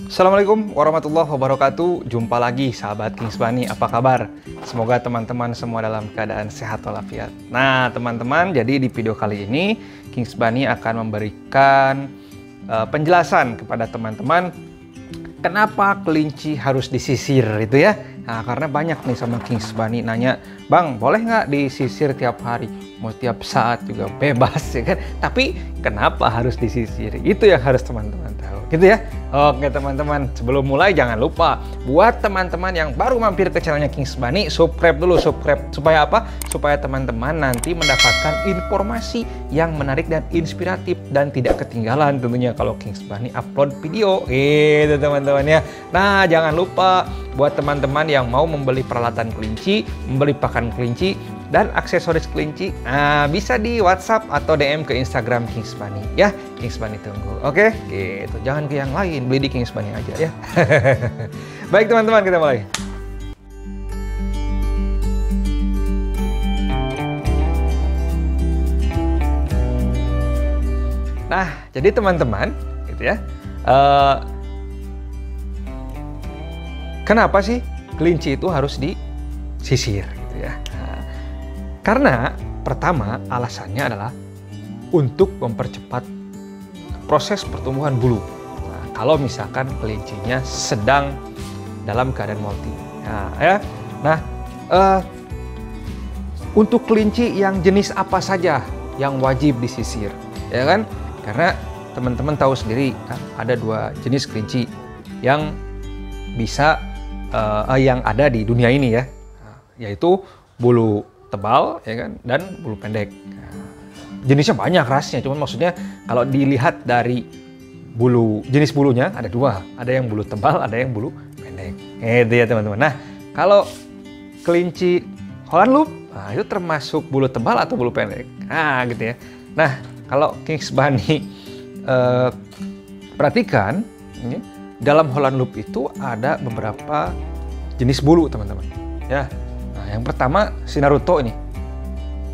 Assalamualaikum warahmatullahi wabarakatuh. Jumpa lagi sahabat Kings Bunny, apa kabar? Semoga teman-teman semua dalam keadaan sehat walafiat. Nah teman-teman, jadi di video kali ini Kings Bunny akan memberikan penjelasan kepada teman-teman kenapa kelinci harus disisir itu ya. Nah karena banyak nih sama Kings Bunny nanya, Bang boleh nggak disisir tiap hari? Mau tiap saat juga bebas ya kan? Tapi kenapa harus disisir? Itu yang harus teman-teman tahu gitu ya. Oke teman-teman, sebelum mulai jangan lupa buat teman-teman yang baru mampir ke channelnya Kings Bunny, subscribe dulu, supaya apa? Supaya teman-teman nanti mendapatkan informasi yang menarik dan inspiratif dan tidak ketinggalan tentunya kalau Kings Bunny upload video gitu teman-teman ya. Nah jangan lupa buat teman-teman yang mau membeli peralatan kelinci, membeli pakan kelinci dan aksesoris kelinci, bisa di WhatsApp atau DM ke Instagram Kings Bunny ya. Kings Bunny tunggu. Oke, gitu. Jangan ke yang lain, beli di Kings Bunny aja ya. Baik teman-teman, kita mulai. Nah, jadi teman-teman, gitu ya. Kenapa sih kelinci itu harus disisir gitu ya? Karena pertama alasannya adalah untuk mempercepat proses pertumbuhan bulu. Nah, kalau misalkan kelincinya sedang dalam keadaan molting. Nah, ya. Nah, untuk kelinci yang jenis apa saja yang wajib disisir, ya kan? Karena teman-teman tahu sendiri ada dua jenis kelinci yang bisa yang ada di dunia ini ya, yaitu bulu tebal ya kan dan bulu pendek. Jenisnya banyak rasnya, cuman maksudnya kalau dilihat dari jenis bulunya ada dua, ada yang bulu tebal, ada yang bulu pendek. Itu ya teman-teman. Nah kalau kelinci Holland Loop, nah, itu termasuk bulu tebal atau bulu pendek? Nah gitu ya. Nah kalau Kings Bunny perhatikan ini, dalam Holland Loop itu ada beberapa jenis bulu teman-teman ya. Nah, yang pertama si Naruto ini.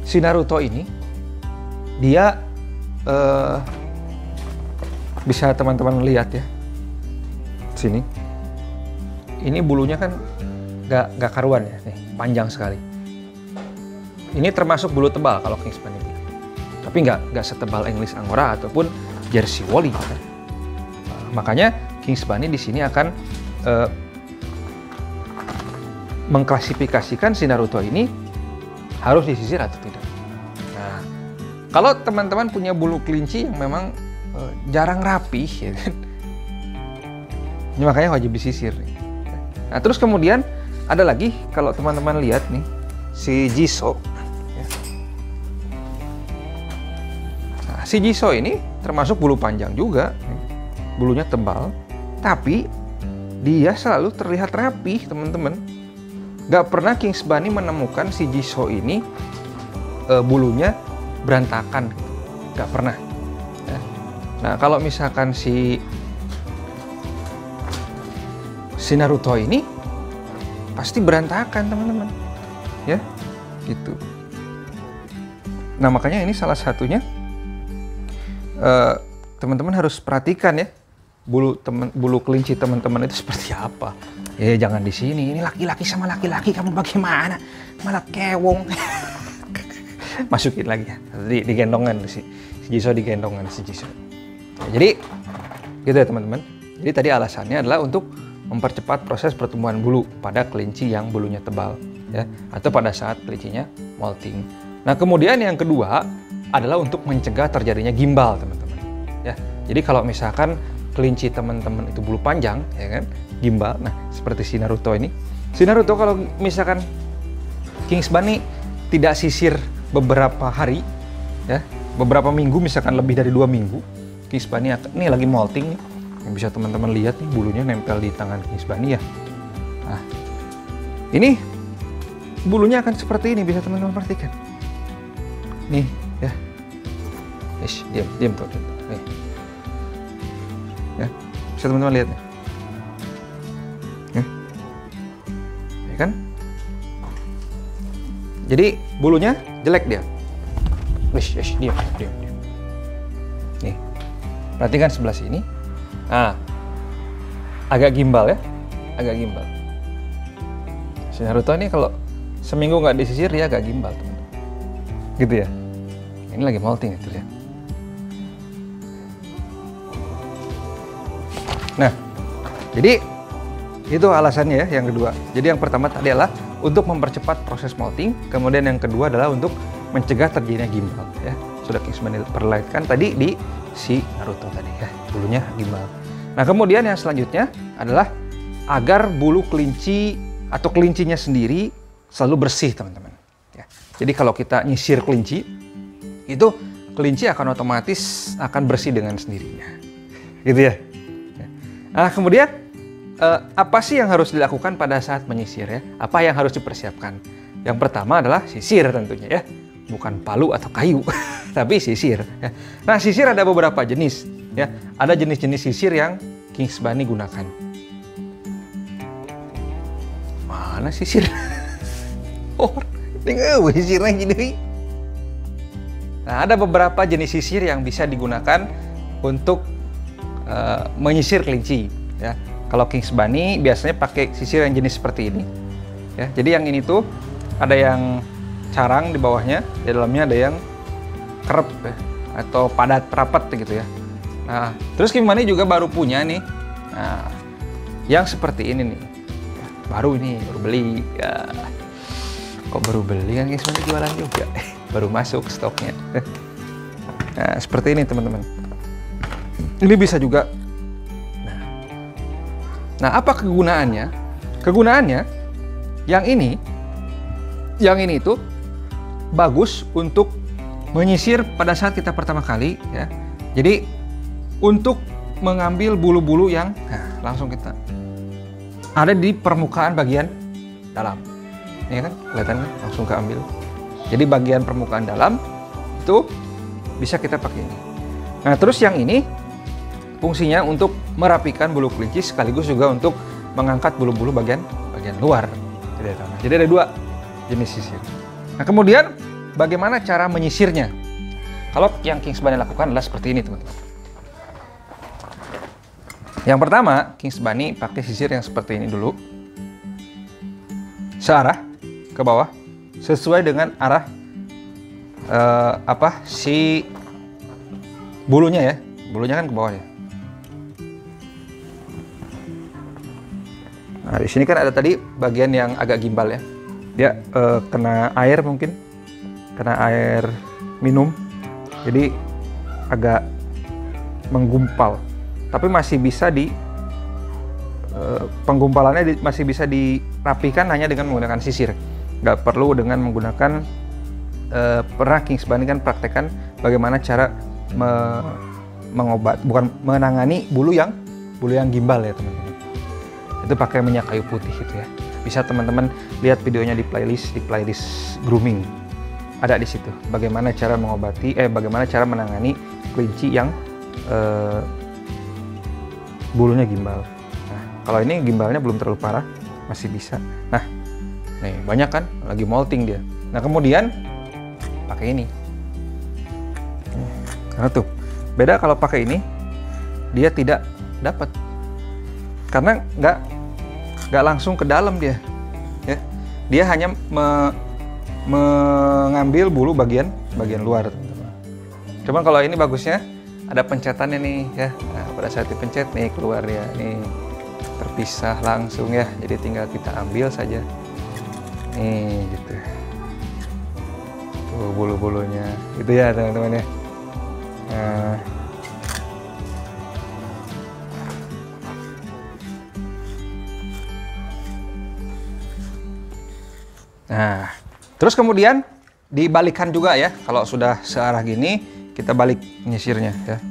Si Naruto ini dia bisa teman-teman lihat ya. Sini. Ini bulunya kan nggak karuan ya, nih, panjang sekali. Ini termasuk bulu tebal kalau Kings Bunny. Tapi nggak setebal English Angora ataupun Jersey Woolly. Kan? Makanya Kings Bunny di sini akan mengklasifikasikan si Naruto ini harus disisir atau tidak. Nah, kalau teman-teman punya bulu kelinci yang memang jarang rapi, ya kan? Ini makanya wajib disisir. Nah, terus kemudian ada lagi kalau teman-teman lihat nih si Jisoo. Ya. Nah, si Jisoo ini termasuk bulu panjang juga, bulunya tebal, tapi dia selalu terlihat rapi, teman-teman. Gak pernah Kings Bunny menemukan si Jisoo ini bulunya berantakan, gak pernah. Ya. Nah kalau misalkan si Naruto ini pasti berantakan teman-teman, ya gitu. Nah makanya ini salah satunya teman-teman harus perhatikan ya. Bulu kelinci teman-teman itu seperti apa? Ya jangan di sini. Ini laki-laki sama laki-laki, kamu bagaimana? Malah kewong. Masukin lagi ya. Digendongan si Jisoo, digendongan si Jisoo. Ya, jadi gitu ya teman-teman. Jadi tadi alasannya adalah untuk mempercepat proses pertumbuhan bulu pada kelinci yang bulunya tebal ya, atau pada saat kelincinya molting. Nah kemudian yang kedua adalah untuk mencegah terjadinya gimbal teman-teman. Ya jadi kalau misalkan kelinci teman-teman itu bulu panjang ya kan, gimbal. Nah seperti si Naruto ini, si Naruto kalau misalkan Kings Bunny tidak sisir beberapa hari ya, beberapa minggu, misalkan lebih dari 2 minggu, Kings Bunny ini lagi molting nih. Yang bisa teman-teman lihat nih, bulunya nempel di tangan Kings Bunny ya. Nah ini bulunya akan seperti ini, bisa teman-teman perhatikan nih ya. Diam tuh nih ya, bisa teman-teman lihat nih. Ya kan? Jadi bulunya jelek dia. Diam. Nih, perhatikan sebelah sini. Nah, agak gimbal ya, agak gimbal. Si Naruto ini kalau seminggu nggak disisir dia agak gimbal, teman-teman. Gitu ya. Ini lagi molting itu lihat. Nah, jadi itu alasannya ya yang kedua. Jadi yang pertama tadi adalah untuk mempercepat proses molting, kemudian yang kedua adalah untuk mencegah terjadinya gimbal ya. Sudah Kingsman perlihatkan tadi di si Naruto tadi ya, bulunya gimbal. Nah, kemudian yang selanjutnya adalah agar bulu kelinci atau kelincinya sendiri selalu bersih, teman-teman. Ya. Jadi kalau kita nyisir kelinci, itu kelinci akan otomatis akan bersih dengan sendirinya. Gitu ya. Nah, kemudian apa sih yang harus dilakukan pada saat menyisir ya? Apa yang harus dipersiapkan? Yang pertama adalah sisir tentunya ya. Bukan palu atau kayu, tapi sisir. Ya. Nah, sisir ada beberapa jenis. Ya, ada jenis-jenis sisir yang Kingsbani gunakan. Mana sisir? Oh, tinggal sisirnya gini. Nah, ada beberapa jenis sisir yang bisa digunakan untuk menyisir kelinci. Ya, kalau Kingsbani biasanya pakai sisir yang jenis seperti ini. Ya, jadi yang ini tuh ada yang carang di bawahnya, di dalamnya ada yang kerep ya, atau padat rapat gitu ya. Nah, terus Kingsbani juga baru punya nih, nah, yang seperti ini nih, baru beli. Ya. Kok baru beli kan Kingsbani jualan juga, baru masuk stoknya. Nah, seperti ini teman-teman. Ini bisa juga. Nah, apa kegunaannya? Kegunaannya, yang ini itu bagus untuk menyisir pada saat kita pertama kali ya. Jadi untuk mengambil bulu-bulu yang langsung kita ada di permukaan bagian dalam. Ini kan kelihatan kan? Langsung keambil. Jadi bagian permukaan dalam itu bisa kita pakai ini. Nah, terus yang ini fungsinya untuk merapikan bulu kelinci sekaligus juga untuk mengangkat bulu-bulu bagian luar. Jadi ada dua jenis sisir. Nah, kemudian bagaimana cara menyisirnya? Kalau yang Kingsbani lakukan adalah seperti ini, teman-teman. Yang pertama, Kingsbani pakai sisir yang seperti ini dulu. Searah ke bawah sesuai dengan arah si bulunya ya. Bulunya kan ke bawah ya. Nah, di sini kan ada tadi bagian yang agak gimbal ya. Dia kena air mungkin, kena air minum, jadi agak menggumpal. Tapi masih bisa penggumpalannya masih bisa dirapikan hanya dengan menggunakan sisir. Nggak perlu dengan menggunakan pernah Kingsbani kan praktekkan bagaimana cara menangani bulu yang gimbal ya teman-teman. Itu pakai minyak kayu putih gitu ya. Bisa teman-teman lihat videonya di playlist grooming. Ada di situ bagaimana cara bagaimana cara menangani kelinci yang bulunya gimbal. Nah, kalau ini gimbalnya belum terlalu parah, masih bisa. Nah, nih banyak kan lagi molting dia. Nah, kemudian pakai ini. Karena tuh beda kalau pakai ini dia tidak dapat karena nggak langsung ke dalam dia ya. Dia hanya mengambil bulu bagian luar, teman-teman. Cuman kalau ini bagusnya ada pencetannya nih ya. Nah, pada saat dipencet nih keluar ya, nih terpisah langsung ya. Jadi tinggal kita ambil saja nih gitu. Tuh bulu-bulunya itu ya teman-teman ya. Nah, terus kemudian dibalikkan juga ya. Kalau sudah searah gini, kita balik nyisirnya ya.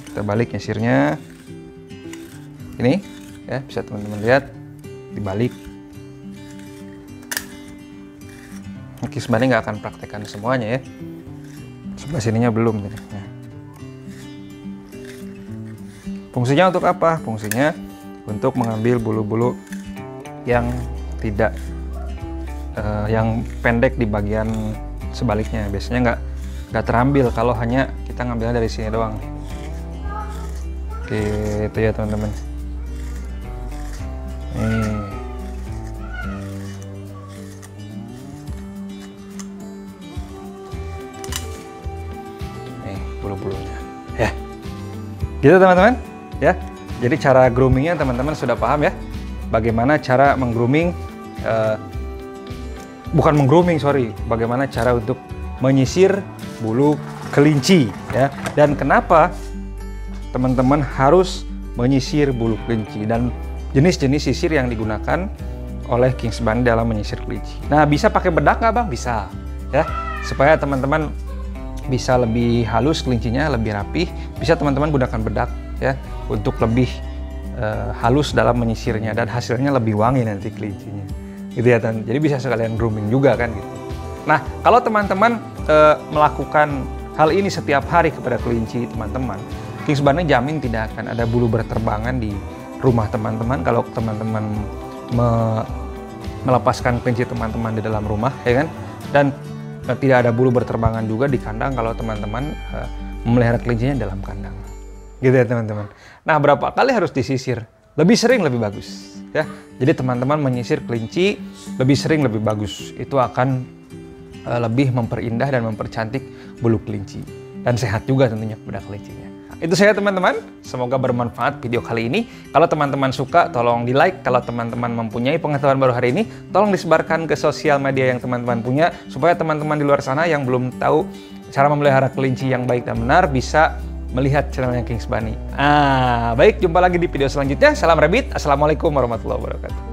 Kita balik nyisirnya. Ini ya, bisa teman-teman lihat dibalik. Kingsbani nggak akan praktekkan semuanya ya. Sebelah sininya belum. Nah. Fungsinya untuk apa? Fungsinya untuk mengambil bulu-bulu yang tidak yang pendek di bagian sebaliknya. Biasanya nggak terambil kalau hanya kita ngambilnya dari sini doang. Oke, itu ya teman-teman. Nih bulu-bulunya ya. Gitu teman-teman ya. Jadi cara groomingnya teman-teman sudah paham ya. Bagaimana cara menggrooming, bukan menggrooming, sorry. Bagaimana cara untuk menyisir bulu kelinci ya. Dan kenapa teman-teman harus menyisir bulu kelinci dan jenis-jenis sisir yang digunakan oleh Kings Bunny dalam menyisir kelinci. Nah, bisa pakai bedak nggak bang? Bisa ya. Supaya teman-teman bisa lebih halus kelincinya, lebih rapih. Bisa teman-teman gunakan bedak ya untuk lebih halus dalam menyisirnya dan hasilnya lebih wangi nanti kelincinya. Gitu ya teman. Jadi bisa sekalian grooming juga kan gitu. Nah, kalau teman-teman melakukan hal ini setiap hari kepada kelinci teman-teman, Kings Bunny jamin tidak akan ada bulu berterbangan di rumah teman-teman kalau teman-teman melepaskan kelinci teman-teman di dalam rumah, ya kan? Dan tidak ada bulu berterbangan juga di kandang kalau teman-teman memelihara kelincinya dalam kandang. Gitu ya teman-teman. Nah, berapa kali harus disisir? Lebih sering lebih bagus, ya. Jadi teman-teman menyisir kelinci lebih sering lebih bagus. Itu akan lebih memperindah dan mempercantik bulu kelinci dan sehat juga tentunya kepada kelincinya. Itu saya teman-teman, semoga bermanfaat video kali ini. Kalau teman-teman suka, tolong di like. Kalau teman-teman mempunyai pengetahuan baru hari ini, tolong disebarkan ke sosial media yang teman-teman punya, supaya teman-teman di luar sana yang belum tahu cara memelihara kelinci yang baik dan benar bisa melihat channelnya Kings Bunny. Baik, jumpa lagi di video selanjutnya. Salam Rabbit, assalamualaikum warahmatullahi wabarakatuh.